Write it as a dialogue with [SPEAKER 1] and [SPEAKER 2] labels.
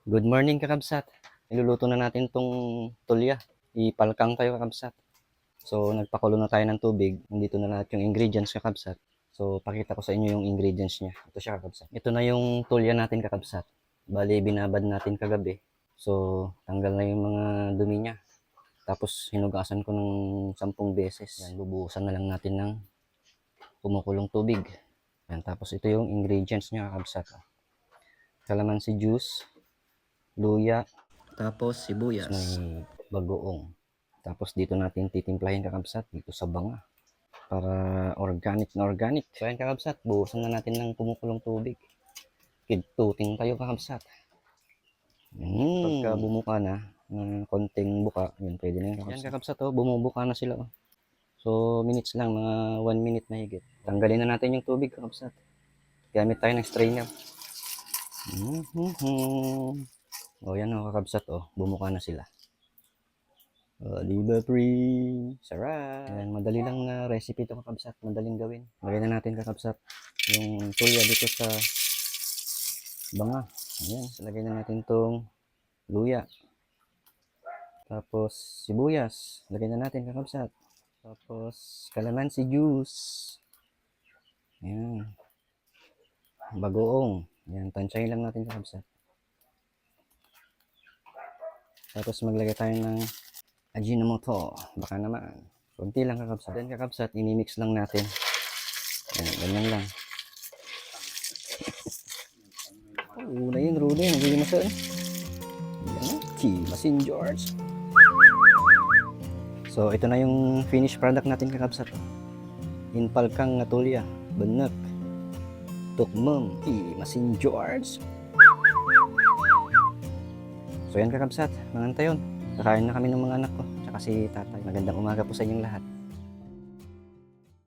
[SPEAKER 1] Good morning kakabsat. Niluluto na natin tong tulya. Ipalkang tayo kakabsat. So nagpakulo na tayo ng tubig. Nandito na lahat yung ingredients kakabsat. So pakita ko sa inyo yung ingredients niya. Ito siya kakabsat. Ito na yung tulya natin kakabsat. Bali binabad natin kagabi. So tanggal na yung mga dumi niya. Tapos hinugasan ko ng 10 beses. Yan, bubuhusan na lang natin ng kumukulong tubig. Yan, tapos ito yung ingredients niya kakabsat. Calamansi juice, luya, tapos sibuyas, may bagoong. Tapos dito natin titimplahin kakabsat dito sa banga para organic na organic. So ayan kakabsat, buhusan na natin ng kumukulong tubig. Kidtuting tayo kakabsat. Pagka bumuka na ng konting buka, yun pwede na yun kakabsat. Yan kakabsat, oh, bumubuka na sila. Oh. So minutes lang, mga 1 minute na higit. Tanggalin na natin yung tubig kakabsat. Gamit tayo ng strainer. O yan o kakabsat, o bumuka na sila. Diba free? Sarap! Yan, madali lang na recipe ito kakabsat, madaling gawin. Lagay na natin kakabsat yung tulya dito sa banga. Ayan, lagay na natin tong luya. Tapos sibuyas, lagay na natin kakabsat. Tapos calamansi juice. Ayan. Bagoong. Ayan, tansyahin lang natin kakabsat. Tapos maglagay tayo ng Ajinomoto, baka naman. Kunti lang kakabsat. Then kakabsat, inimix lang natin. Ayan, ganyan lang. Una yun, Rudy. Hindi mo saan. Yan, Masin George. So, ito na yung finished product natin kakabsat. Inpalkang nga tulya. Banak. Tukmam. Masin George. So, yan kakabsat. Manganta yun. Kakain na kami ng mga anak ko. Tsaka si tatay. Magandang umaga po sa inyong lahat.